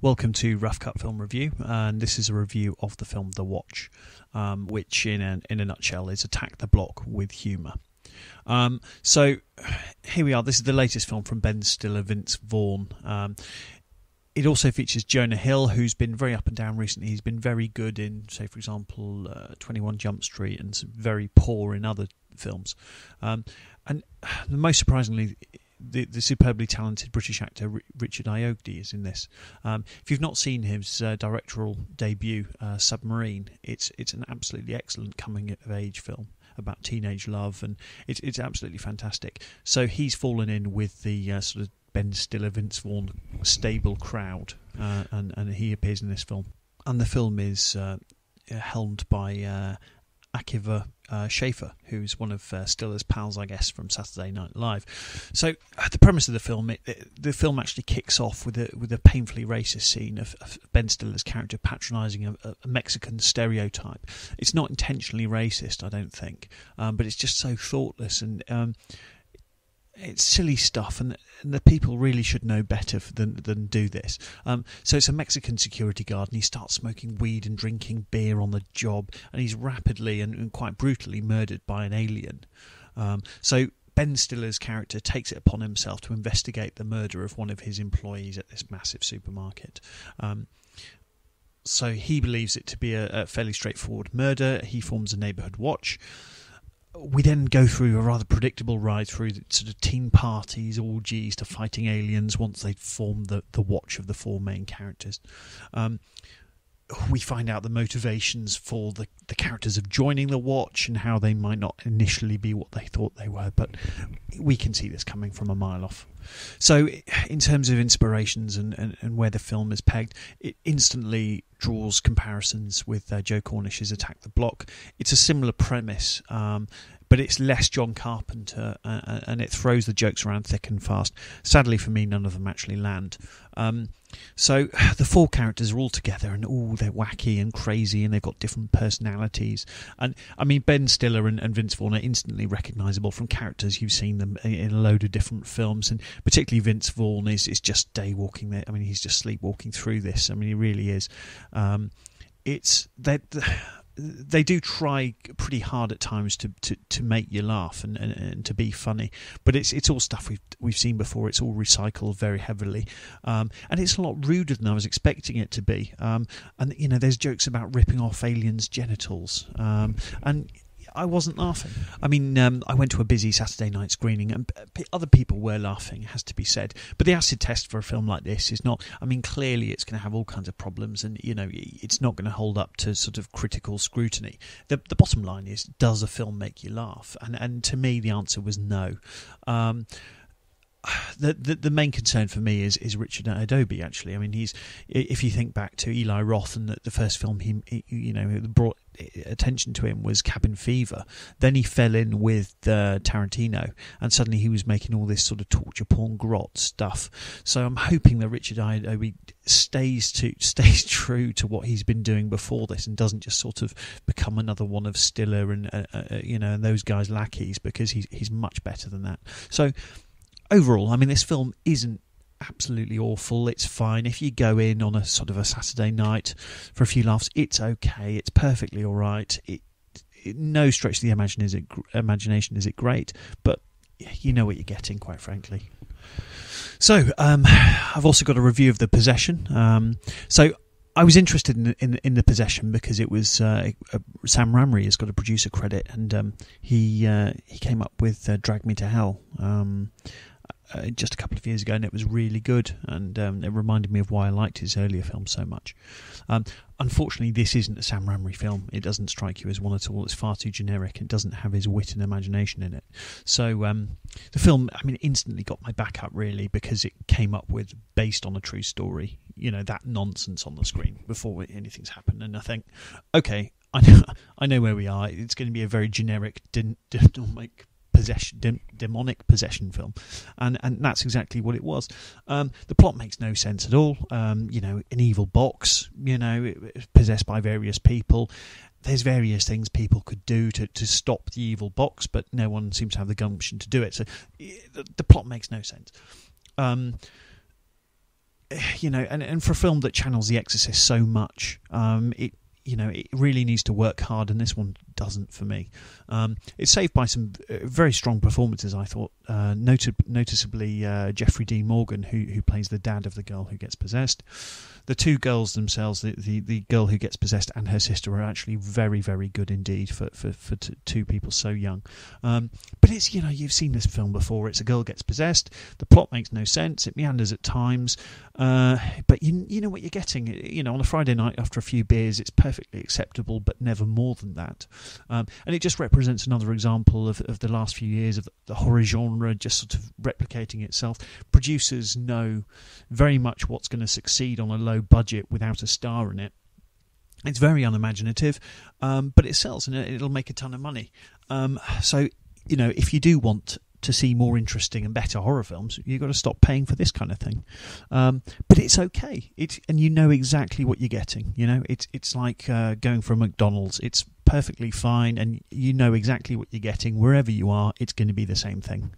Welcome to Rough Cut Film Review, and this is a review of the film The Watch, which in a nutshell is attack the block with humour. So here we are. This is the latest film from Ben Stiller, Vince Vaughn. It also features Jonah Hill, who's been very up and down recently. He's been very good in, say, for example, 21 Jump Street, and very poor in other films. And most surprisingly, the superbly talented British actor Richard Ayode is in this. If you've not seen his directorial debut, Submarine, it's an absolutely excellent coming-of-age film about teenage love, and it's absolutely fantastic. So he's fallen in with the sort of Ben Stiller, Vince Vaughn stable crowd, and he appears in this film. And the film is helmed by Akiva Schaffer, who's one of Stiller's pals, I guess, from Saturday Night Live. So the premise of the film, the film actually kicks off with a painfully racist scene of Ben Stiller's character patronising a Mexican stereotype. It's not intentionally racist, I don't think, but it's just so thoughtless, and it's silly stuff, and the people really should know better than do this. So it's a Mexican security guard, and he starts smoking weed and drinking beer on the job, and he's rapidly and quite brutally murdered by an alien. So Ben Stiller's character takes it upon himself to investigate the murder of one of his employees at this massive supermarket. So he believes it to be a fairly straightforward murder. He forms a neighbourhood watch. We then go through a rather predictable ride through sort of teen parties, orgies, to fighting aliens once they've formed the watch of the four main characters. We find out the motivations for the characters of joining the watch and how they might not initially be what they thought they were, but we can see this coming from a mile off. So in terms of inspirations and where the film is pegged, it instantly draws comparisons with Joe Cornish's Attack the Block. It's a similar premise, but it's less John Carpenter, and it throws the jokes around thick and fast. Sadly for me, none of them actually land. So the four characters are all together, and they're wacky and crazy, and they've got different personalities. And I mean, Ben Stiller and Vince Vaughn are instantly recognisable from characters you've seen them in a load of different films, and particularly Vince Vaughn is just daywalking there. I mean, he's just sleepwalking through this. I mean, he really is. It's that they do try pretty hard at times to make you laugh and to be funny, but it's all stuff we've seen before. It's all recycled very heavily, and it's a lot ruder than I was expecting it to be. And there's jokes about ripping off aliens' genitals, and I wasn't laughing. I mean, I went to a busy Saturday night screening, and other people were laughing, it has to be said. But the acid test for a film like this is not... I mean, clearly it's going to have all kinds of problems, and, it's not going to hold up to sort of critical scrutiny. The bottom line is, does a film make you laugh? And to me, the answer was no. The main concern for me is Richard Ayode, actually. I mean, if you think back to Eli Roth, and the first film he brought attention to him was Cabin Fever. Then he fell in with Tarantino, and suddenly he was making all this sort of torture porn grot stuff. So I'm hoping that Richard Ayode stays true to what he's been doing before this, and doesn't just sort of become another one of Stiller and and those guys' lackeys, because he's much better than that. So overall, I mean, this film isn't absolutely awful. It's fine. If you go in on a sort of a Saturday night for a few laughs, it's okay. It's perfectly all right. No stretch of the imagination is it great, but you know what you're getting, quite frankly. So I've also got a review of The Possession. So I was interested in The Possession because it was Sam Raimi has got a producer credit, and he came up with Drag Me to Hell just a couple of years ago, and it was really good, and it reminded me of why I liked his earlier films so much. Unfortunately, this isn't a Sam Raimi film. It doesn't strike you as one at all. It's far too generic. It doesn't have his wit and imagination in it. So the film, I mean, instantly got my back up, really, because it came up with, based on a true story, that nonsense on the screen before anything's happened. And I think, okay, I know where we are. It's going to be a very generic, demonic possession film, and that's exactly what it was. The plot makes no sense at all. An evil box, possessed by various people. There's various things people could do to stop the evil box, but no one seems to have the gumption to do it. So the plot makes no sense. and for a film that channels The Exorcist so much, it really needs to work hard, and this one doesn't for me. It's saved by some very strong performances, I thought, noticeably Jeffrey Dean Morgan, who plays the dad of the girl who gets possessed. The two girls themselves, the girl who gets possessed and her sister, are actually very, very good indeed for two people so young. But it's, you've seen this film before. It's a girl gets possessed. The plot makes no sense. It meanders at times. But you know what you're getting. On a Friday night after a few beers, it's perfectly acceptable, but never more than that. And it just represents another example of the last few years of the horror genre just sort of replicating itself. Producers know very much what's going to succeed on a low budget without a star in it. It's very unimaginative, but it sells and it'll make a ton of money. So, if you do want to see more interesting and better horror films, you've got to stop paying for this kind of thing. But it's okay. And you know exactly what you're getting. It's like going for a McDonald's. It's perfectly fine, and you know exactly what you're getting. Wherever you are, it's going to be the same thing.